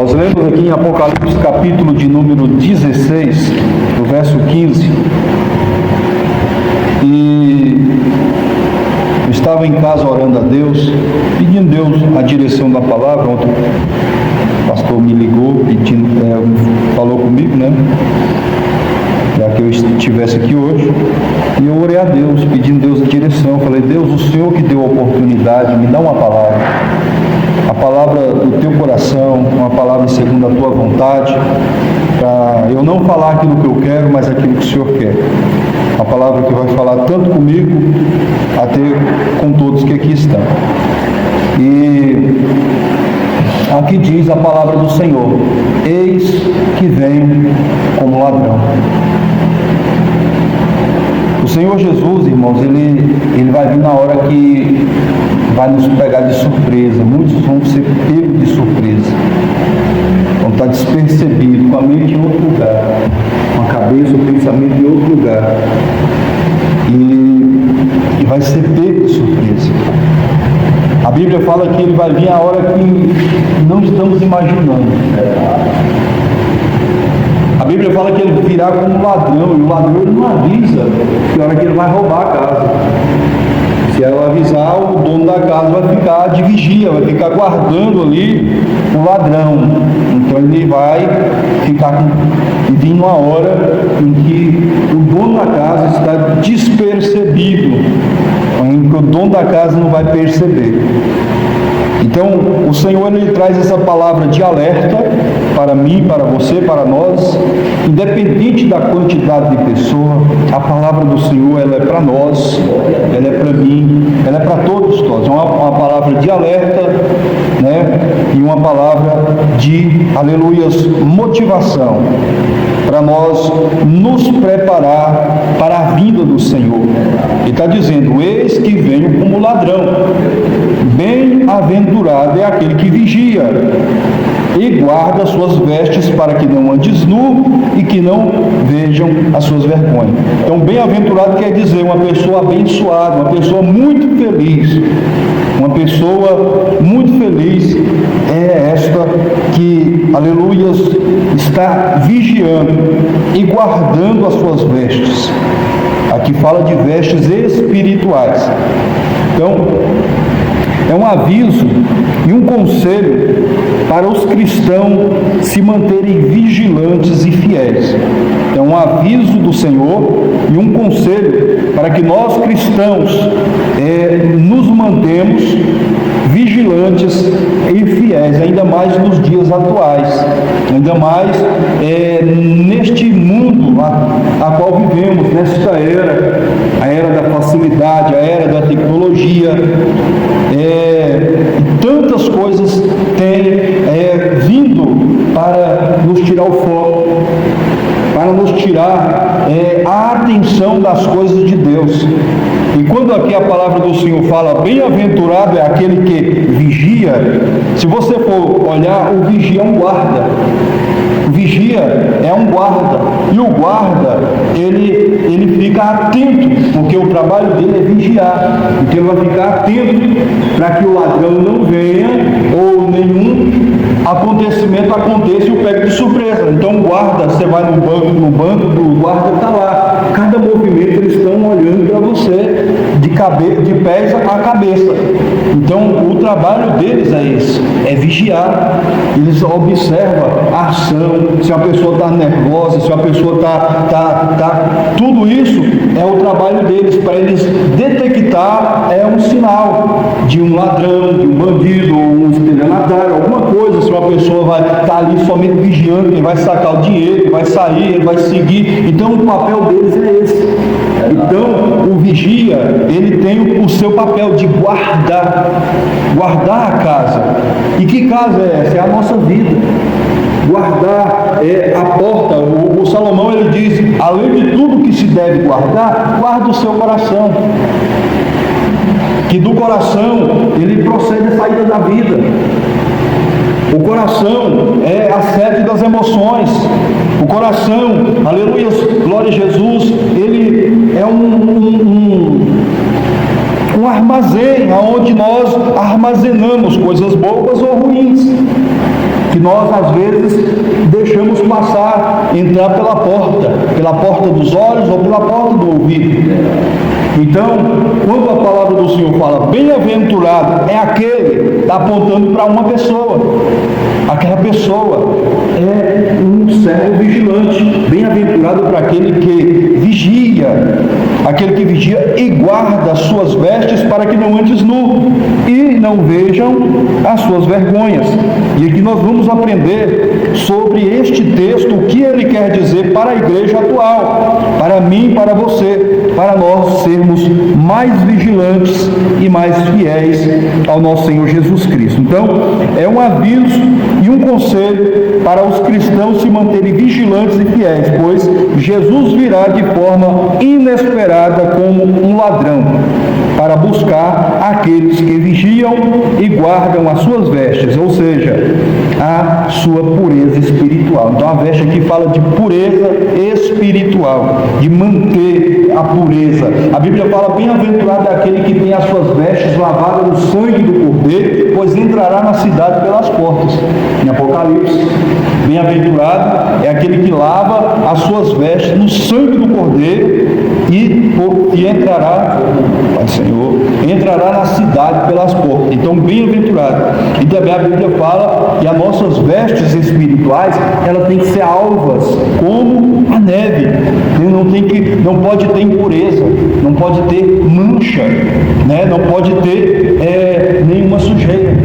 Nós lemos aqui em Apocalipse, capítulo de número 16, do verso 15. E eu estava em casa orando a Deus, pedindo a Deus a direção da palavra. Ontem o pastor me ligou, falou comigo, né? Já que eu estivesse aqui hoje. E eu orei a Deus, pedindo a Deus a direção. Falei: Deus, o Senhor que deu a oportunidade, me dá uma palavra. A palavra do teu coração, uma palavra segundo a tua vontade, para eu não falar aquilo que eu quero, mas aquilo que o Senhor quer. A palavra que vai falar tanto comigo, até com todos que aqui estão. E aqui diz a palavra do Senhor: eis que vem como ladrão. O Senhor Jesus, irmãos, ele vai vir na hora que vai nos pegar de surpresa. Muitos vão ser pegos de surpresa, vão estar despercebidos, com a mente em outro lugar, com a cabeça, o pensamento em outro lugar, e vai ser pego de surpresa. A Bíblia fala que ele vai vir a hora que não estamos imaginando. A Bíblia fala que ele virá como ladrão, e o ladrão ele não avisa que hora que ele vai roubar a casa. Se ela avisar, o dono da casa vai ficar de vigia, vai ficar guardando ali o ladrão. Então ele vai ficar vindo a hora em que o dono da casa está despercebido, em que o dono da casa não vai perceber. Então o Senhor ele traz essa palavra de alerta para mim, para você, para nós. Independente da quantidade de pessoas, a palavra do Senhor ela é para nós, ela é para mim, ela é para todos nós. É uma palavra de alerta, né? E uma palavra de, aleluias, motivação, para nós nos preparar para a vinda do Senhor. Ele está dizendo: eis que venho como ladrão. Bem-aventurado é aquele que vigia e guarda as suas vestes, para que não andes nu e que não vejam as suas vergonhas. Então, bem-aventurado quer dizer uma pessoa abençoada, uma pessoa muito feliz. Uma pessoa muito feliz é esta que, aleluias, está vigiando e guardando as suas vestes. Aqui fala de vestes espirituais. Então, é um aviso e um conselho para os cristãos se manterem vigilantes e fiéis. É um aviso do Senhor e um conselho para que nós cristãos nos mantemos vigilantes e fiéis, ainda mais nos dias atuais, ainda mais neste mundo a qual vivemos, nesta era, a era da facilidade, a era da tecnologia. Tantas coisas têm vindo para nos tirar o foco, para nos tirar a atenção das coisas de Deus. E quando aqui a palavra do Senhor fala: bem-aventurado é aquele que vigia, se você for olhar, o vigia é um guarda. O vigia é um guarda, e o guarda ele fica atento, porque o trabalho dele é vigiar. Então ele vai ficar atento para que o ladrão não venha, ou nenhum acontecimento aconteça e o pegue de surpresa. Então o guarda, você vai no banco do guarda está lá, cada movimento eles estão olhando para você, de pés a cabeça. Então o trabalho deles é esse, é vigiar. Eles observam a ação, se a pessoa está nervosa, se a pessoa está, tudo isso é o trabalho deles, para eles detectar um sinal de um ladrão, de um bandido, ou um estelionatário, alguma coisa. Se uma pessoa vai estar ali somente vigiando, ele vai sacar o dinheiro, ele vai sair, ele vai seguir. Então o papel deles é esse. Então o vigia, ele tem o seu papel de guardar a casa. E que casa é essa? É a nossa vida. Guardar a porta. O Salomão ele diz: além de tudo que se deve guardar, guarda o seu coração, que do coração ele procede a saída da vida. O coração é a sede das emoções. O coração, aleluia, glória a Jesus, ele é um armazém onde nós armazenamos coisas boas ou ruins. que nós às vezes deixamos passar, entrar pela porta dos olhos ou pela porta do ouvido. Então, quando a palavra do Senhor fala bem-aventurado, é aquele, está apontando para uma pessoa. Aquela pessoa é um servo vigilante. Bem-aventurado para aquele que vigia, aquele que vigia e guarda as suas vestes para que não andes nu e não vejam as suas vergonhas. E aqui nós vamos aprender sobre este texto, o que ele quer dizer para a igreja atual, para mim, para você, para nós sermos mais vigilantes e mais fiéis ao nosso Senhor Jesus Cristo. Então, é um aviso e um conselho para os cristãos se manterem vigilantes e fiéis, pois Jesus virá de forma inesperada como um ladrão, para buscar aqueles que vigiam e guardam as suas vestes, ou seja, a sua pureza espiritual. Então a veste aqui fala de pureza espiritual, de manter a pureza. A Bíblia fala: bem-aventurado é aquele que tem as suas vestes lavadas no sangue do Cordeiro, pois entrará na cidade pelas portas. Em Apocalipse, bem-aventurado é aquele que lava as suas vestes no sangue do Cordeiro e entrará, Pai Senhor, entrará na cidade pelas portas. Então, bem-aventurado. E também a Bíblia fala que as nossas vestes espirituais, elas têm que ser alvas, como a neve. Não pode ter impureza, não pode ter mancha, né? Não pode ter nenhuma sujeira.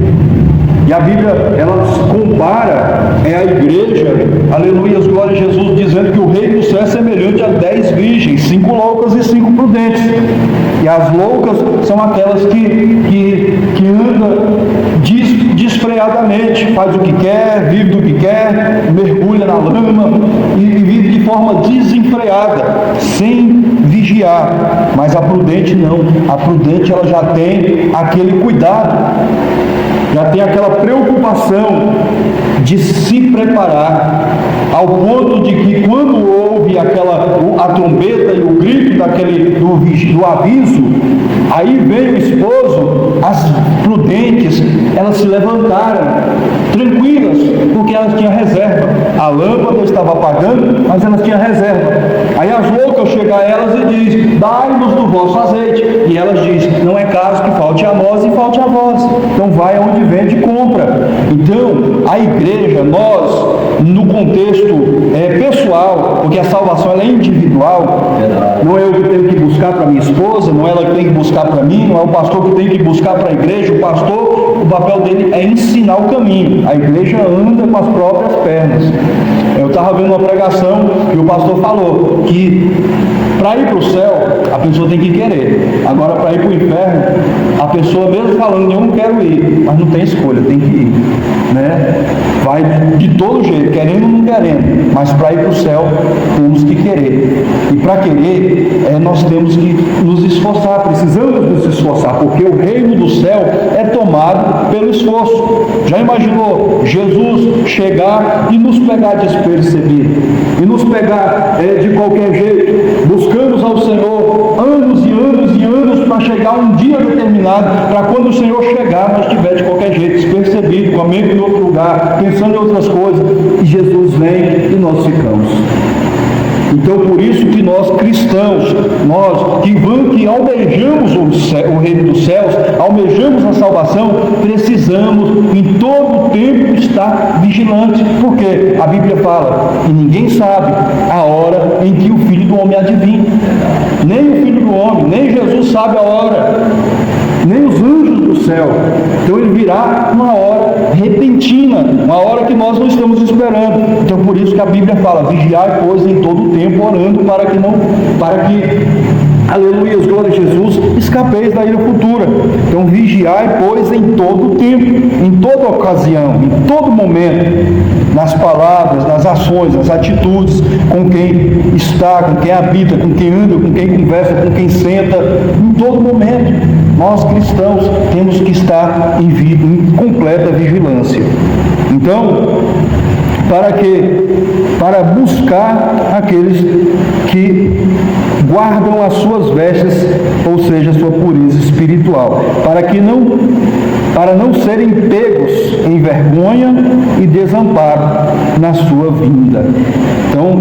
E a Bíblia, ela compara a igreja, aleluias, glória a Jesus, dizendo que o reino do céu é semelhante a 10 virgens, 5 loucas e 5 prudentes. E as loucas são aquelas que andam desfreadamente, faz o que quer, vive do que quer, mergulha na lama e vive de forma desenfreada, sem vigiar. Mas a prudente não. A prudente, ela já tem aquele cuidado, já tem aquela preocupação de se preparar, ao ponto de que quando houve a trombeta e o grito do aviso, aí veio o esposo, as prudentes, elas se levantaram, tranquilas, porque elas tinham reserva. A lâmpada estava apagando, mas elas tinham reserva. Aí as loucas chegam a elas e dizem: dai-nos do vosso azeite. E elas dizem: não é caso que falte a nós e falte a vós. Então vai aonde vende e compra. Então, a igreja, nós, no contexto pessoal, porque a salvação ela é individual, não é eu que tenho que buscar para minha esposa, não é ela que tem que buscar para mim, não é o pastor que tem que buscar para a igreja. O pastor, o papel dele é ensinar o caminho. A igreja anda com as próprias pernas. Eu estava vendo uma pregação e o pastor falou que para ir para o céu, a pessoa tem que querer. Agora, para ir para o inferno, a pessoa mesmo falando: eu não quero ir, mas não tem escolha, tem que ir, né? Vai de todo jeito, querendo ou não querendo, mas para ir para o céu, temos que querer. E para querer, nós temos que nos esforçar, precisamos nos esforçar, porque o reino do céu é tomado pelo esforço. Já imaginou Jesus chegar e nos pegar despercebido, e nos pegar de qualquer jeito? Buscamos ao Senhor anos e anos e anos para chegar um dia determinado, para quando o Senhor chegar, nós estiver de qualquer jeito, despercebido, com a mente em outro lugar, pensando em outras coisas, e Jesus vem e nós ficamos. Então, por isso que nós cristãos, nós que almejamos o reino dos céus, almejamos a salvação, precisamos em todo o tempo estar vigilantes, porque a Bíblia fala: e ninguém sabe a hora em que o Filho do Homem há de vir. Nem o Filho do Homem, nem Jesus sabe a hora, nem os anjos do céu. Então ele virá numa hora repentina, uma hora que nós não estamos esperando. Então por isso que a Bíblia fala: vigiai, pois, em todo o tempo, orando para que, aleluia, glória a Jesus, escapeis da ira futura. Então vigiai, pois, em todo o tempo, em toda ocasião, em todo momento, nas palavras, nas ações, nas atitudes, com quem está, com quem habita, com quem anda, com quem conversa, com quem senta, em todo momento. Nós cristãos temos que estar em completa vigilância. Então, para quê? Para buscar aqueles que guardam as suas vestes, ou seja, a sua pureza espiritual, para que não para não serem pegos em vergonha e desamparo na sua vinda. Então,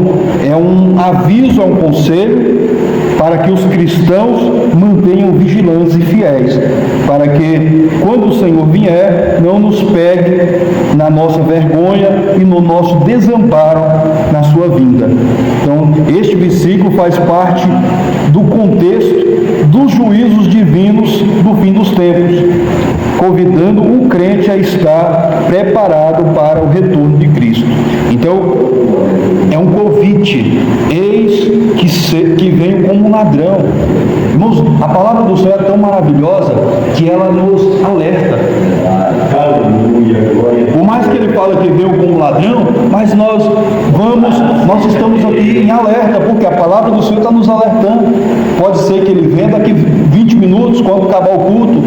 é um aviso, é um conselho para que os cristãos mantenham vigilantes e fiéis, para que, quando o Senhor vier, não nos pegue na nossa vergonha e no nosso desamparo na sua vinda. Então, este versículo faz parte do contexto dos juízos divinos do fim dos tempos, convidando o crente a estar preparado para o retorno de Cristo. Então, é um convite: eis que venho como um ladrão. Irmãos, a palavra do Senhor é tão maravilhosa que ela nos alerta. Por mais que ele fale que veio como ladrão, mas nós estamos aqui em alerta, porque a palavra do Senhor está nos alertando. Pode ser que ele venha daqui 20 minutos, quando acabar o culto.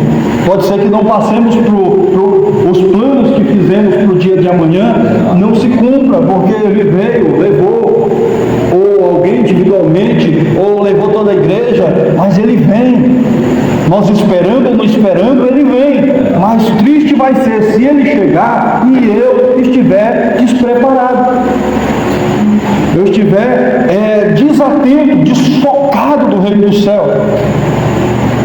Pode ser que não passemos os planos que fizemos para o dia de amanhã, não se cumpra, porque ele veio, levou, ou alguém individualmente, ou levou toda a igreja, mas ele vem. Nós esperando ou não esperando, ele vem. Mas triste vai ser se ele chegar e eu estiver despreparado. Eu estiver desatento, desfocado do reino do céu.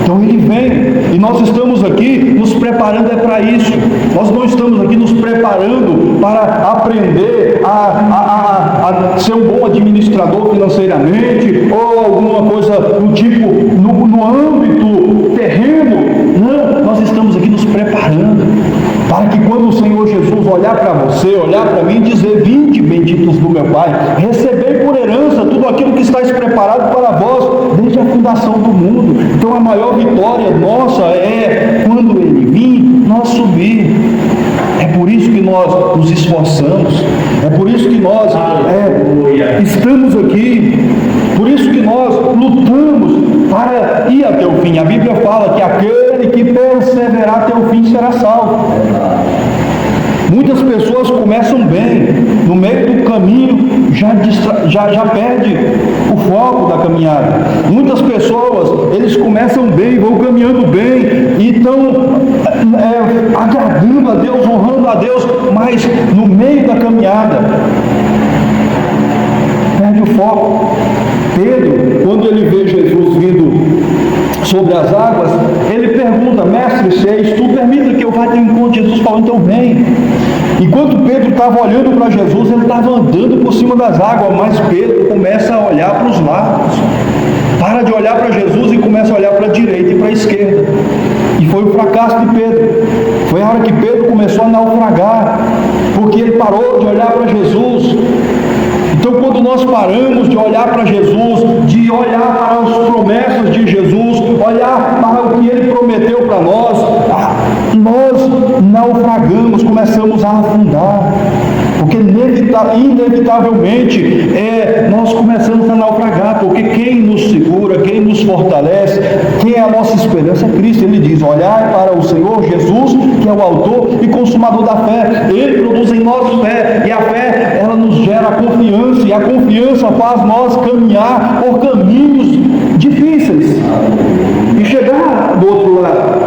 Então ele vem, e nós estamos aqui nos preparando para isso. Nós não estamos aqui nos preparando para aprender a ser um bom administrador financeiramente, ou alguma coisa do tipo no âmbito terreno. Não, nós estamos aqui nos preparando para que, quando o Senhor Jesus olhar para você, olhar para mim, dizer: vinde, benditos do meu Pai, recebei por herança tudo aquilo que está preparado para vós desde a fundação do mundo. Então a maior vitória nossa é, quando ele vir, nós subir. É por isso que nós nos esforçamos, é por isso que nós estamos aqui, por isso que nós lutamos para ir até o fim. A Bíblia fala que aquele que perseverar até o fim será salvo. Muitas pessoas começam bem, no meio do caminho já perde o foco da caminhada. Muitas pessoas, eles começam bem, vão caminhando bem, e estão agradando a Deus, honrando a Deus, mas no meio da caminhada perde o foco. Pedro, quando ele vê Jesus vindo sobre as águas, ele pergunta: mestre, se és tu, permita que eu vá ter um encontro. Jesus falou: então vem. Enquanto Pedro estava olhando para Jesus, ele estava andando por cima das águas, mas Pedro começa a olhar para os lados, para de olhar para Jesus e começa a olhar para a direita e para a esquerda. E foi o fracasso de Pedro. Foi a hora que Pedro começou a naufragar, porque ele parou de olhar para Jesus. Então, quando nós paramos de olhar para Jesus, de olhar para as promessas de Jesus, olhar para o que ele prometeu para nós, nós naufragamos, começamos a afundar, porque inevitavelmente nós começamos a naufragar, porque quem nos segura, quem nos fortalece, quem é a nossa esperança é Cristo. Ele diz: olhai para o Senhor Jesus, que é o autor e consumador da fé. Ele produz em nós fé, e a fé, ela nos gera confiança, e a confiança faz nós caminhar por caminhos difíceis e chegar do outro lado.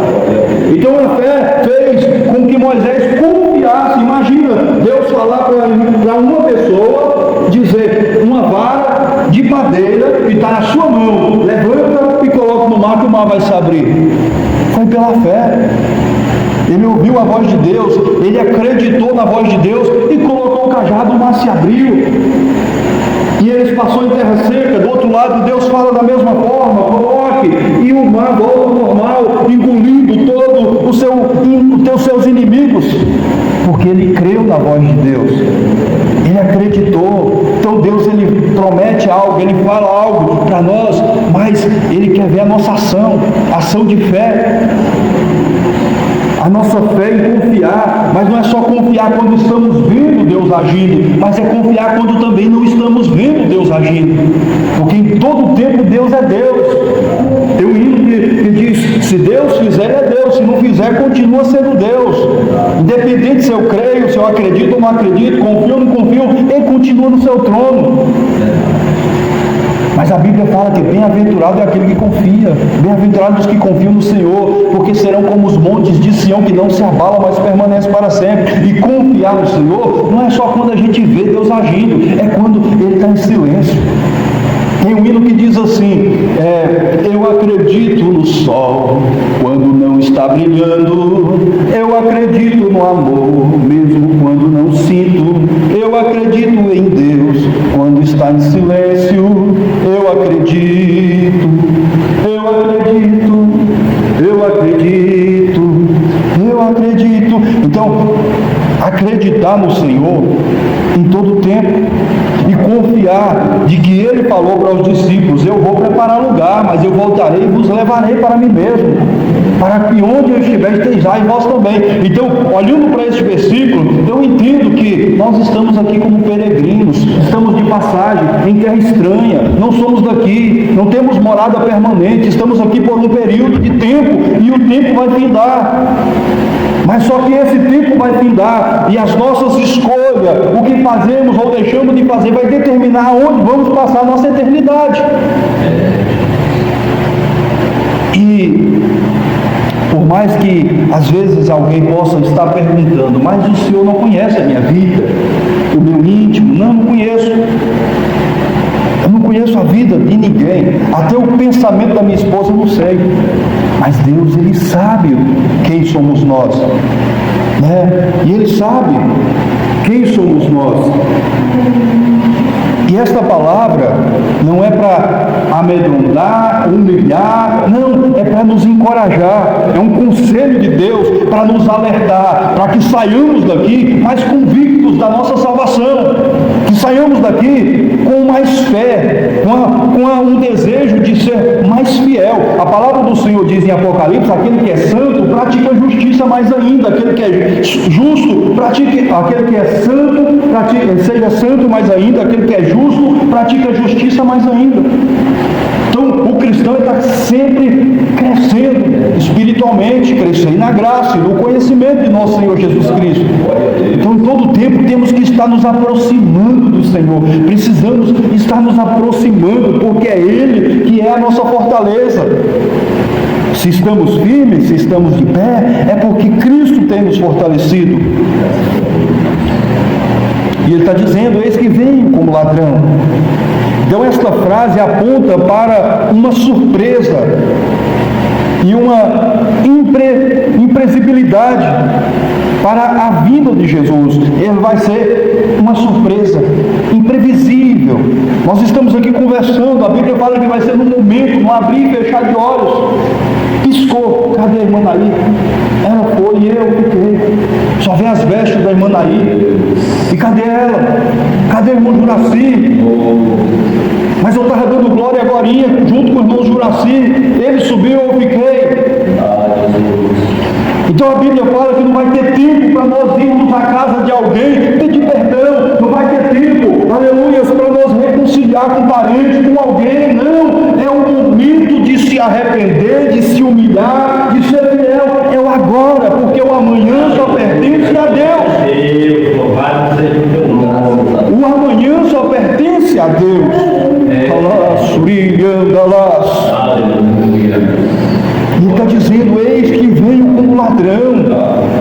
Então a fé fez com que Moisés confiasse. Imagina Deus falar para uma pessoa, dizer: uma vara de madeira que está na sua mão, levanta e coloca no mar, que o mar vai se abrir. Foi pela fé. Ele ouviu a voz de Deus, ele acreditou na voz de Deus e colocou o cajado, o mar se abriu. E eles passaram em terra seca. Do outro lado, Deus fala da mesma forma: coloque, e o mar volta ao normal, engolindo todo os seus inimigos, porque ele creu na voz de Deus, ele acreditou. Então Deus, ele promete algo, ele fala algo para nós, mas ele quer ver a nossa ação de fé. A nossa fé em confiar, mas não é só confiar quando estamos vendo Deus agindo, mas é confiar quando também não estamos vendo Deus agindo, porque em todo tempo Deus é Deus. Tem um hino que diz: se Deus fizer, é Deus, se não fizer, continua sendo Deus. Independente se eu creio, se eu acredito ou não acredito, confio ou não confio, ele continua no seu trono. Mas a Bíblia fala que bem-aventurado é aquele que confia, bem-aventurados os que confiam no Senhor, porque serão como os montes de Sião que não se abalam, mas permanecem para sempre. E confiar no Senhor não é só quando a gente vê Deus agindo, é quando Ele está em silêncio. Tem um hino que diz assim: eu acredito no sol quando não está brilhando, eu acredito no amor mesmo quando não sinto, eu acredito em Deus quando está em silêncio, eu acredito, eu acredito, eu acredito, eu acredito. Então, acreditar no Senhor em todo tempo e confiar de que Ele falou para os discípulos: eu vou preparar lugar, mas eu voltarei e vos levarei para mim mesmo, para que onde eu estiver estejais vós também. Então, olhando para esse versículo, eu entendo que nós estamos aqui como peregrinos, estamos de passagem em terra estranha, não somos daqui, não temos morada permanente, estamos aqui por um período de tempo e o tempo vai findar. Mas só que esse tempo vai findar e as nossas escolhas, o que fazemos ou deixamos de fazer, vai determinar onde vamos passar a nossa eternidade. E por mais que às vezes alguém possa estar perguntando: mas o senhor não conhece a minha vida, o meu íntimo? Não conheço. Eu não conheço a vida de ninguém, até o pensamento da minha esposa eu não sei. Mas Deus, Ele sabe quem somos nós, né? E Ele sabe quem somos nós. E esta palavra não é para amedrontar, humilhar, não, é para nos encorajar, é um conselho de Deus para nos alertar, para que saiamos daqui mais convictos da nossa salvação, que saiamos daqui com mais fé, com um desejo de ser mais fiel. A palavra do Senhor diz em Apocalipse: aquele que é santo, pratica justiça mais ainda, aquele que é justo, pratique, aquele que é santo, pratique, seja santo mais ainda, aquele que é justo, pratica justiça mais ainda. Então, o cristão está sempre crescendo espiritualmente, crescendo na graça e no conhecimento de nosso Senhor Jesus Cristo. Então, em todo tempo, temos que estar nos aproximando do Senhor. Precisamos estar nos aproximando, porque é Ele que é a nossa fortaleza. Se estamos firmes, se estamos de pé, é porque Cristo tem nos fortalecido. E Ele está dizendo: eis que venho como ladrão. Então esta frase aponta para uma surpresa e uma imprevisibilidade para a vinda de Jesus. Ele vai ser uma surpresa, imprevisível. Nós estamos aqui conversando, a Bíblia fala que vai ser num momento, num abrir e fechar de olhos. Piscou, cadê a irmã Naí? Ela foi e eu fiquei. Só vê as vestes da irmã Naí. E cadê ela? Cadê o irmão Juraci? Mas eu estava dando glória agorinha, junto com o irmão Juraci. Ele subiu, eu fiquei. Então a Bíblia fala que não vai ter tempo para nós irmos à casa de alguém, pedir perdão. Não vai ter tempo, aleluia, para nós reconciliar com um parente, com alguém. Não, é o momento de se arrepender, de se humilhar, de ser fiel. É o agora, porque o amanhã só pertence a Deus. O amanhã só pertence a Deus. E Ele está dizendo: eis que veio como ladrão.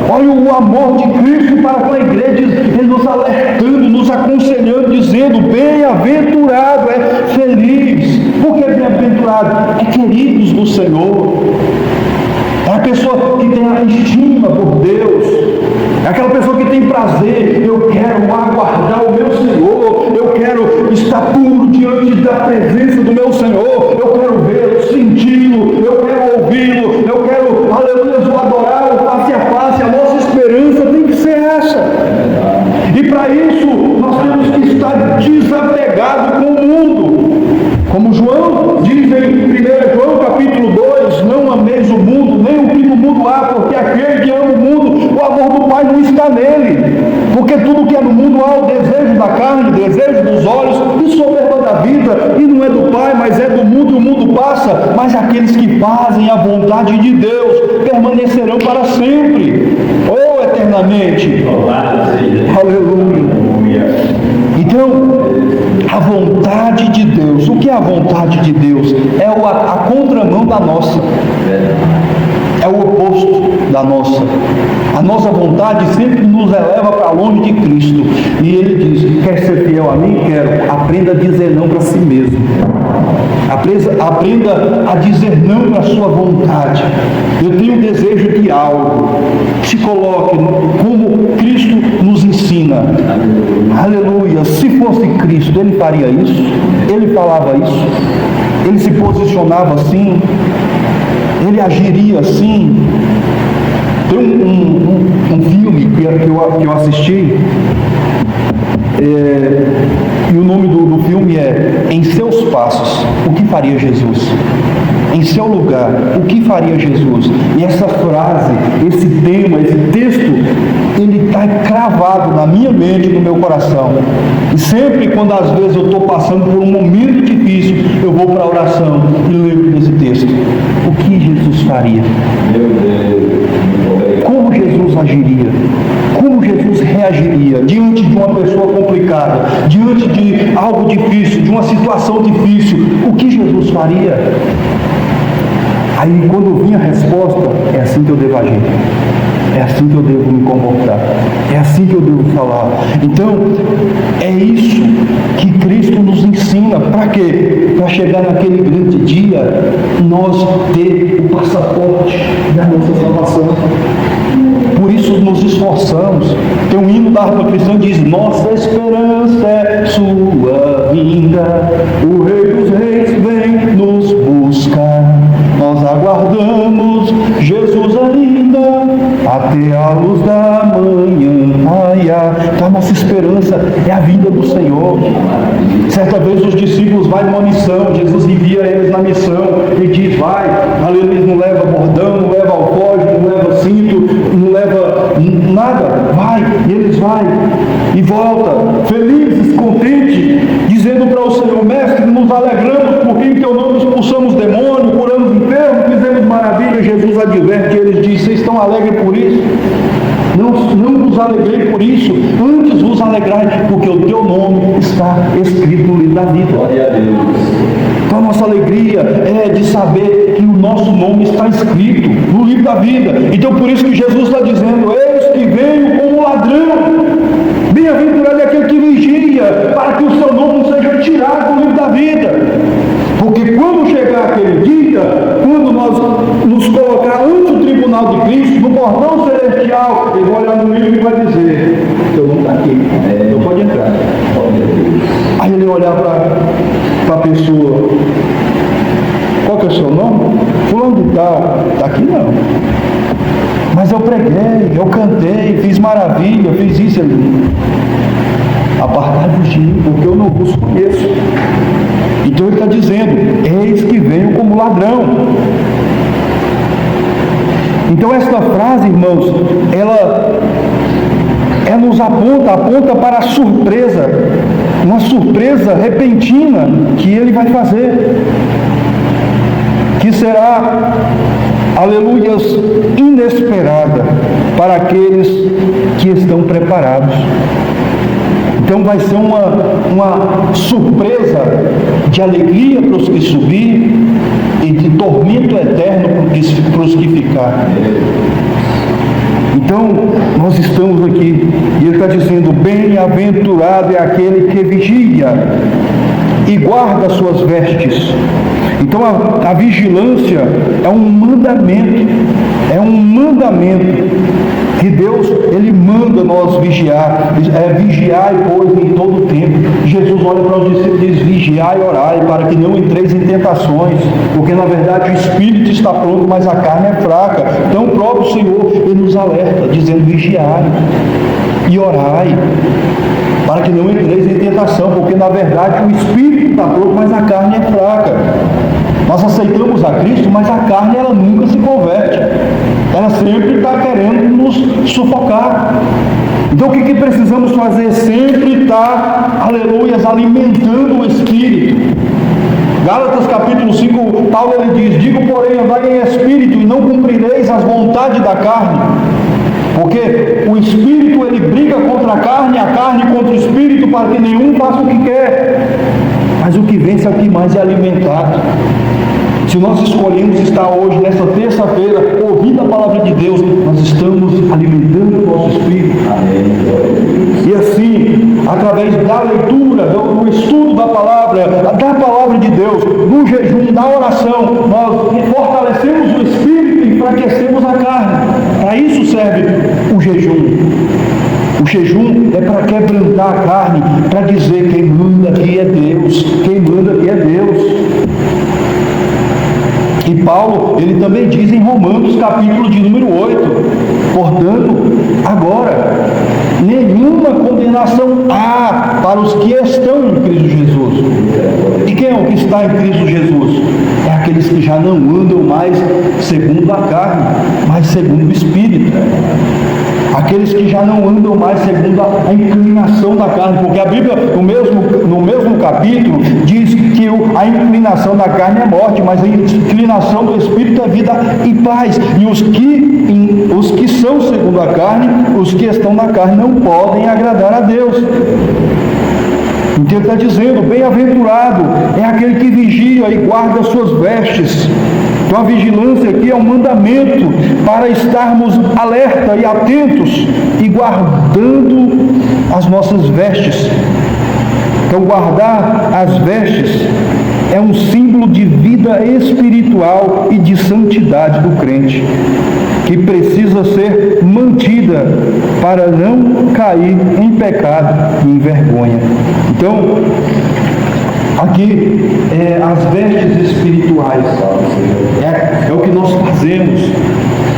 Olha o amor de Cristo para com a igreja, Ele nos alertando, nos aconselhando, dizendo: bem-aventurado, é feliz. Por que bem-aventurado? É queridos do Senhor. É a pessoa que tem a estima por Deus. É aquela pessoa que tem prazer. Eu quero aguardar o meu Senhor. Eu quero estar puro diante da presença do meu Senhor. Eu quero vê-lo, senti-lo. Eu quero ouvi-lo. Eu quero, aleluia, o adorá-lo face a face. A nossa esperança tem que ser essa. E para isso, nós temos que estar desapegados com o mundo. Como João diz em 1 João capítulo 2, não ameis o mundo, nem o que no mundo há, porque aquele que ama o mundo, o amor do Pai não está nele. Porque tudo que é no mundo há o desejo da carne, o desejo dos olhos e soberba da vida, e não é do Pai, mas é do mundo, e o mundo passa, mas aqueles que fazem a vontade de Deus permanecerão para sempre, ou eternamente. Aleluia. Então, a vontade de Deus. O que é a vontade de Deus? É a contramão da nossa. É o oposto da nossa. A nossa vontade sempre nos eleva para longe de Cristo. E Ele diz: quer ser fiel a mim? Quero. Aprenda a dizer não para si mesmo. Aprenda a dizer não para a sua vontade. Eu tenho desejo de algo. Se coloque como Cristo nos ensina. Aleluia. Se fosse Cristo, Ele faria isso? Ele falava isso? Ele se posicionava assim? Ele agiria assim? Tem um filme que eu assisti, e o nome do filme é Em Seus Passos, o que faria Jesus? Em seu lugar, o que faria Jesus? E essa frase, esse tema, esse texto, ele está cravado na minha mente e no meu coração. E sempre quando às vezes eu estou passando por um momento difícil, eu vou para a oração e lembro desse texto. O que Jesus faria? Meu Deus. Como Jesus agiria? Como Jesus reagiria diante de uma pessoa complicada, diante de algo difícil, de uma situação difícil? O que Jesus faria? Aí quando vinha a resposta, é assim que eu devo agir. É assim que eu devo me comportar. É assim que eu devo falar. Então, é isso que Cristo nos ensina. Para quê? Para chegar naquele grande dia, nós ter o passaporte da nossa salvação. Por isso nos esforçamos. Tem um hino da harpa cristã que diz: nossa esperança é sua vinda, o Rei dos Reis vem nos buscar. Nós aguardamos Jesus ainda até a luz da manhã. Então a nossa esperança é a vinda do Senhor. Certa vez os discípulos vão numa missão, Jesus envia eles na missão e diz: vai, aleluia, não leva bordão, não leva alforje, não leva cinto, não leva nada, vai, e eles vão e voltam, felizes, contentes, dizendo para o Senhor: mestre, nos alegramos porque em teu nome expulsamos demônios, curamos enfermos, fizemos maravilha. Jesus adverte, eles dizem: vocês estão alegres por isso? Não vos alegrei por isso, antes vos alegrai, porque o teu nome está escrito no livro da vida. Glória a Deus. Então a nossa alegria é de saber que o nosso nome está escrito no livro da vida. Então por isso que Jesus está dizendo: eis que venho como ladrão. Bem-aventurado é aquele que vigia, para que o seu nome não seja tirado do livro da vida. Porque quando chegar aquele dia, quando nós nos colocar ante o tribunal de Cristo, no portão celestial, ele vai olhar no livro e vai dizer: teu nome está aqui, não pode entrar. Aí ele olhar para a pessoa: qual que é o seu nome? Fulano de tal. Está aqui não. Mas eu preguei, eu cantei, fiz maravilha, fiz isso ali. Apartai-vos de mim, porque eu não vos conheço. Então ele está dizendo: eis que venho como ladrão. Então esta frase, irmãos, ela nos aponta para a surpresa, uma surpresa repentina que ele vai fazer, que será, aleluias, inesperada para aqueles que estão preparados. Então vai ser uma surpresa de alegria para os que subir e de tormento eterno para os que ficar. Então nós estamos aqui e ele está dizendo: bem-aventurado é aquele que vigia e guarda suas vestes. Então a vigilância é um mandamento, que Deus, Ele manda nós vigiar, vigiai, pois, em todo o tempo. Jesus olha para os discípulos e diz: vigiai e orai, para que não entreis em tentações, porque na verdade o espírito está pronto, mas a carne é fraca. Então o próprio Senhor, Ele nos alerta, dizendo: vigiai e orai, para que não entreis em tentação, porque na verdade o espírito está pronto, mas a carne é fraca. Nós aceitamos a Cristo, mas a carne ela nunca se converte. Ela sempre está querendo nos sufocar. Então o que precisamos fazer? Sempre estar, aleluias, alimentando o Espírito. Gálatas capítulo 5, Paulo ele diz: digo, porém, andai em Espírito e não cumprireis as vontades da carne. Porque o Espírito ele briga contra a carne contra o Espírito, para que nenhum faça o que quer. mas o que vence é o que mais é alimentado. Se nós escolhemos estar hoje, nessa terça-feira, ouvindo a palavra de Deus, nós estamos alimentando o nosso espírito. E assim, através da leitura, do estudo da palavra de Deus, do jejum, da oração, nós fortalecemos o espírito e enfraquecemos a carne. Para isso serve o jejum. O jejum é para quebrantar a carne, para dizer: quem manda aqui é Deus, quem manda aqui é Deus. E Paulo, ele também diz em Romanos, capítulo de número 8, portanto, agora, nenhuma condenação há para os que estão em Cristo Jesus. E quem é o que está em Cristo Jesus? É aqueles que já não andam mais segundo a carne, mas segundo o Espírito. Aqueles que já não andam mais segundo a inclinação da carne, porque a Bíblia, no mesmo capítulo, diz que a inclinação da carne é morte, mas a inclinação do Espírito é vida e paz. E os que são segundo a carne, os que estão na carne, não podem agradar a Deus. Então ele está dizendo: bem-aventurado é aquele que vigia e guarda as suas vestes. Então a vigilância aqui é um mandamento para estarmos alerta e atentos e guardando as nossas vestes. Então guardar as vestes é um símbolo de vida espiritual e de santidade do crente, que precisa ser mantida para não cair em pecado e em vergonha. Então, aqui, as vestes espirituais é o que nós fazemos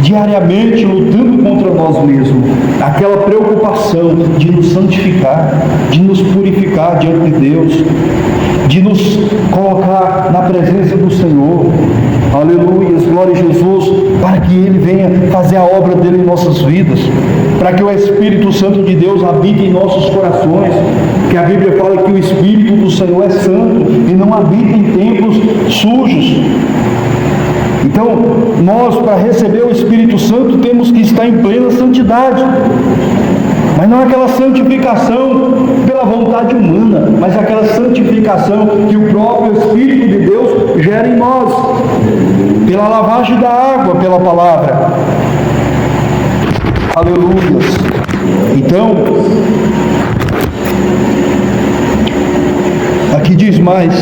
diariamente, lutando contra nós mesmos. Aquela preocupação de nos santificar, de nos purificar diante de Deus, de nos colocar na presença do Senhor. Aleluia, glória a Jesus, para que Ele venha fazer a obra dele em nossas vidas, para que o Espírito Santo de Deus habite em nossos corações, que a Bíblia fala que o Espírito do Senhor é santo e não habita em templos sujos. Então, nós, para receber o Espírito Santo, temos que estar em plena santidade. Mas não aquela santificação pela vontade humana, mas aquela santificação que o próprio Espírito de Deus gera em nós, pela lavagem da água, pela palavra. Aleluia. Então, aqui diz mais: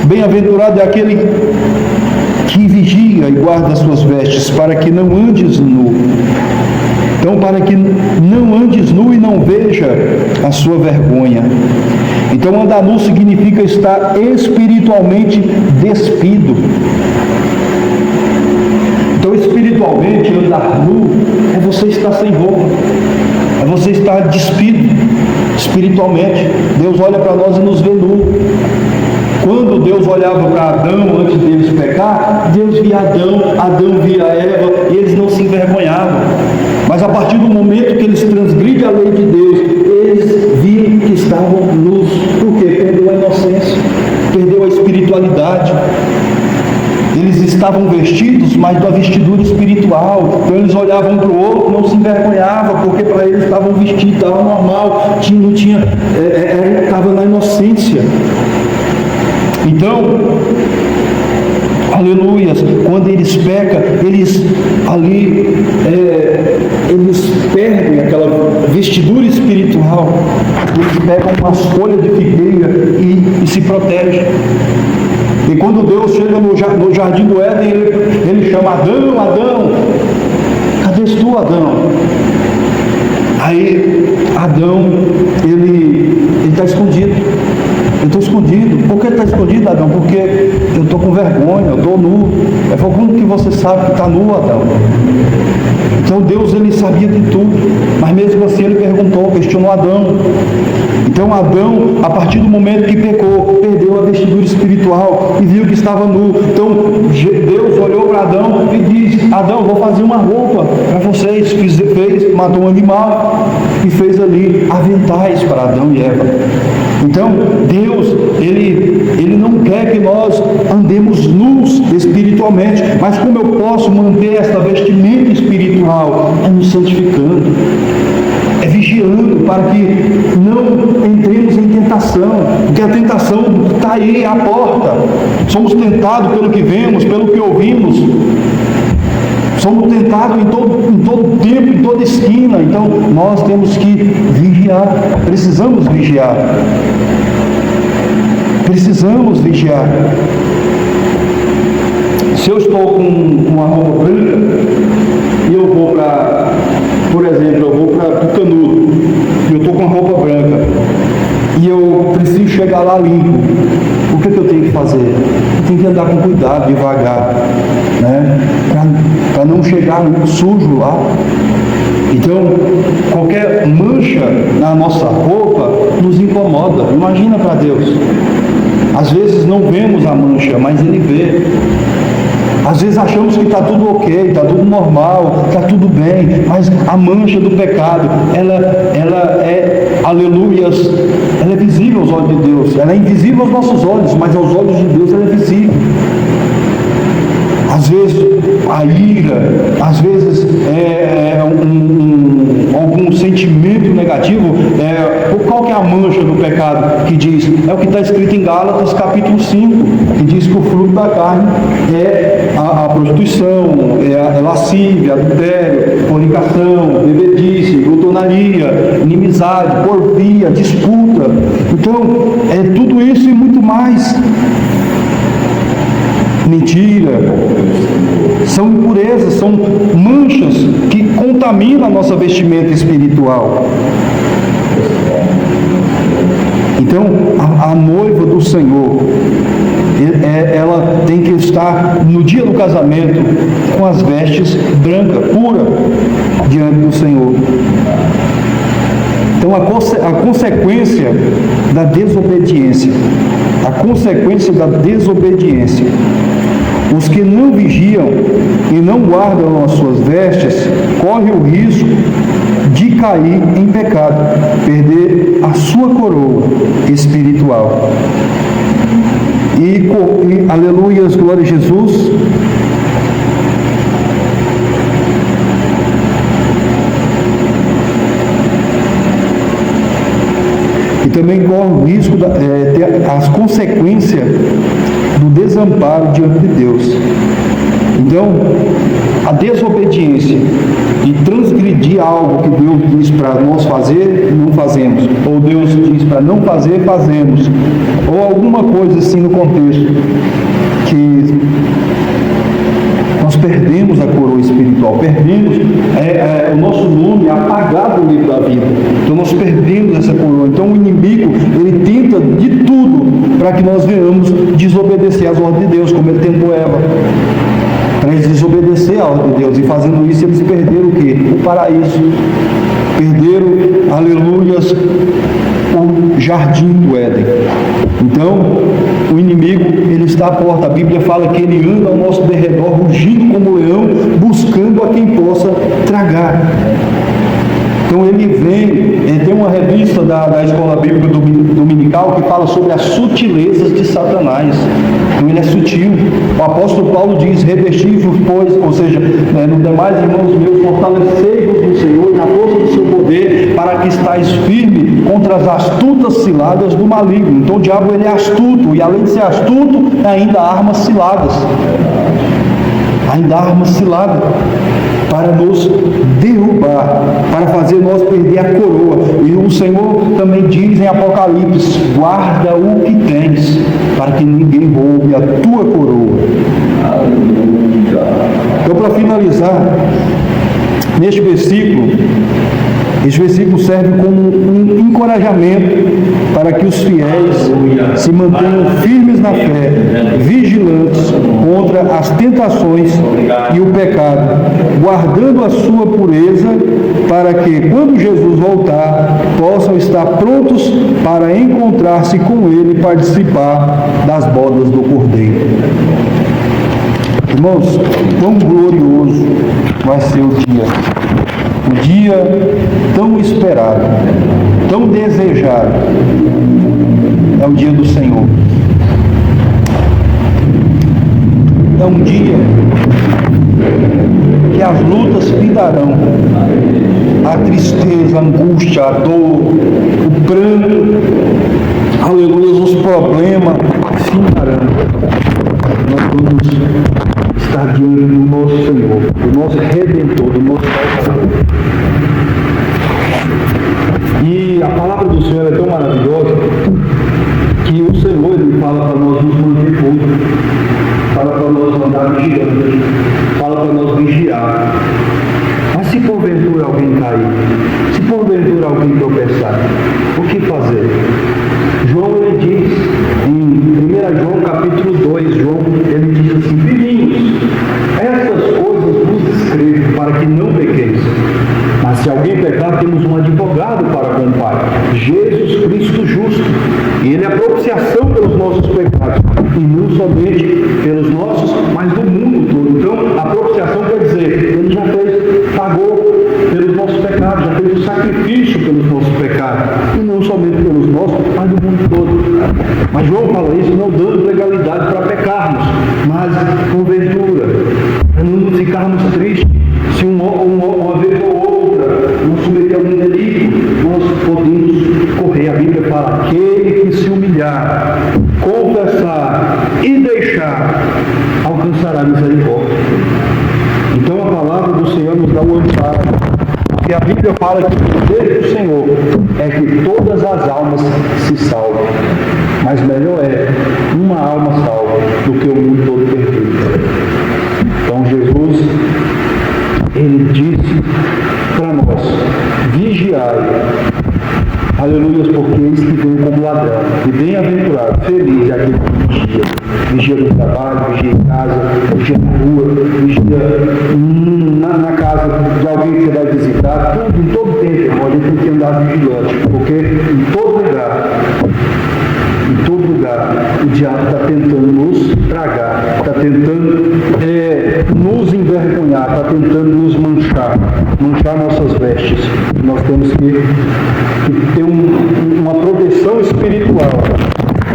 bem-aventurado é aquele que vigia e guarda as suas vestes, para que não andes nu. Então, para que não andes nu e não veja a sua vergonha. Então, andar nu significa estar espiritualmente despido. Então, espiritualmente, andar nu é você estar sem roupa, é você estar despido espiritualmente. Deus olha para nós e nos vê nu. Quando Deus olhava para Adão antes deles pecar, Deus via Adão via Eva, e eles não se envergonhavam. Mas a partir do momento que eles transgridem a lei de Deus, eles viram que estavam nus. Por quê? Perdeu a inocência, perdeu a espiritualidade. Eles estavam vestidos, mas da vestidura espiritual. Então eles olhavam para o outro, não se envergonhavam, porque para eles estavam vestidos, estava normal, estava na inocência. Então, aleluia, quando eles pecam, eles perdem aquela vestidura espiritual, eles pegam uma folha de figueira e se protegem. E quando Deus chega no jardim do Éden, ele chama Adão, Adão, cadê tu, Adão? Aí Adão, ele está escondido. Eu estou escondido. Por que está escondido, Adão? Porque eu estou com vergonha, eu estou nu. Ele falou: como que você sabe que está nu, Adão? Então Deus, ele sabia de tudo, mas mesmo assim ele questionou Adão. Então Adão, a partir do momento que pecou, perdeu a vestidura espiritual e viu que estava nu. Então Deus olhou para Adão e disse: Adão, vou fazer uma roupa para vocês. Matou um animal e fez ali aventais para Adão e Eva. Então Deus, ele não quer que nós andemos nus espiritualmente, mas como eu posso manter esta vestimenta espiritual? É nos santificando, vigiando para que não entremos em tentação, porque a tentação está aí à porta. Somos tentados pelo que vemos, pelo que ouvimos. Somos tentados em todo tempo, em toda esquina. Então nós temos que vigiar. Precisamos vigiar. Precisamos vigiar. Se eu estou com uma roupa branca e eu vou para, por exemplo, eu vou para o Canudo e eu estou com uma roupa branca e eu preciso chegar lá limpo, o que eu tenho que fazer? Eu tenho que andar com cuidado, devagar, né? Para não chegar sujo lá. Então, qualquer mancha na nossa roupa nos incomoda. Imagina para Deus. Às vezes não vemos a mancha, mas Ele vê. Às vezes achamos que está tudo ok, está tudo normal, está tudo bem, mas a mancha do pecado, ela é, aleluias, ela é visível aos olhos de Deus. Ela é invisível aos nossos olhos, mas aos olhos de Deus ela é visível. Às vezes a ira, às vezes algum sentimento negativo. Qual que é a mancha do pecado que diz? É o que está escrito em Gálatas capítulo 5, que diz que o fruto da carne é a prostituição, é a lascívia, adultério, fornicação, bebedice, glutonaria, inimizade, porfia, disputa. Então, é tudo isso e muito mais. Mentira, são impurezas, são manchas que contaminam a nossa vestimenta espiritual. Então, a noiva do Senhor, ela tem que estar no dia do casamento com as vestes brancas, pura, diante do Senhor. Então, a consequência da desobediência, os que não vigiam e não guardam as suas vestes, correm o risco de cair em pecado, perder a sua coroa espiritual. E aleluias, glória a Jesus. E também corre o risco de ter as consequências do desamparo diante de Deus. Então, a desobediência e transgredir algo que Deus diz para nós fazer, não fazemos. Ou Deus diz para não fazer, fazemos. Ou alguma coisa assim no contexto que nós perdemos a coroa espiritual, perdemos o nosso nome apagado no livro da vida. Então nós perdemos essa coroa. Então o inimigo, ele tenta de tudo para que nós venhamos desobedecer às ordens de Deus, como ele tentou Eva. Para eles desobedecer à ordem de Deus, e fazendo isso eles perderam o quê? O paraíso. Perderam, aleluias, o jardim do Éden. Então, o inimigo, ele está à porta. A Bíblia fala que ele anda ao nosso derredor, rugindo como leão, buscando a quem possa tragar. Então ele vem, tem uma revista da Escola Bíblica Dominical que fala sobre as sutilezas de Satanás. Então ele é sutil. O apóstolo Paulo diz: revestivos, pois, ou seja, no demais, irmãos meus, fortalecei-vos no Senhor, na força do seu poder, para que estáis firme contra as astutas ciladas do maligno. Então o diabo, ele é astuto, e além de ser astuto, ainda há armas ciladas. Ainda há armas ciladas para nos derrubar, para fazer nós perder a coroa. E o Senhor também diz em Apocalipse: guarda o que tens, para que ninguém roube a tua coroa. Então, para finalizar, neste versículo, esse versículo serve como um encorajamento para que os fiéis se mantenham firmes na fé, vigilantes contra as tentações e o pecado, guardando a sua pureza, para que, quando Jesus voltar, possam estar prontos para encontrar-se com Ele e participar das bodas do Cordeiro. Irmãos, quão glorioso vai ser o dia tão esperado, tão desejado, é o dia do Senhor. É um dia que as lutas fidarão, a tristeza, a angústia, a dor, o pranto, aleluia, os problemas, nosso Redentor, do nosso Salvador. E a palavra do Senhor é tão maravilhosa que o Senhor ele fala para nós nos manter puros, fala para nós andar vigiando, fala para nós vigiar. Mas se porventura alguém cair, se porventura alguém tropeçar, o que fazer? João ele diz, em 1 João capítulo 2, João ele diz assim: filhinhos, essas coisas vos escrevo para que não pequeis. Mas se alguém pecar, temos um advogado para com o Pai, Jesus Cristo justo. E Ele é a propiciação pelos nossos pecados, e não somente pelos nossos, mas do mundo todo. Então, a propiciação quer dizer, Ele já fez, pagou pelos nossos pecados, já fez o sacrifício pelos nossos pecados, e não somente pelos nossos, mas do mundo todo. Mas João fala isso não dando legalidade para pecarmos, mas porventura, para não ficarmos tristes, se uma vez ou outra não submeter algum delito, nós podemos correr. A Bíblia fala: aquele que se humilhar, confessar e deixar, alcançará misericórdia. Então a palavra do Senhor nos dá o amparo, porque a Bíblia fala que o desejo do Senhor é que todas as almas se salvem, mas melhor é uma alma salva do que o mundo todo perdido. Então Jesus ele disse para nós: vigiai, aleluias, porque eis que vem como ladrão. E bem-aventurado, feliz é aquele que vigia. Vigia no trabalho, vigia em casa, vigia na rua, vigia na casa de alguém que você vai visitar. Tudo, em todo tempo, irmão, a gente tem que andar vigilante, porque em todo lugar, o diabo está tentando nos tragar, está tentando nos envergonhar, está tentando nos manchar nossas vestes. Nós temos que ter uma proteção espiritual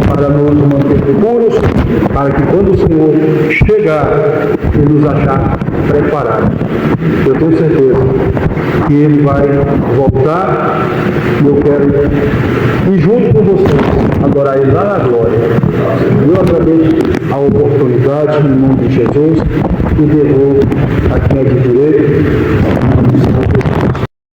para nos manter puros, para que quando o Senhor chegar, Ele nos achar preparados. Eu tenho certeza que Ele vai voltar e eu quero ir junto com vocês, adorar Ele lá na glória. Eu agradeço a oportunidade, em nome de Jesus, e devolvo a quem é de direito.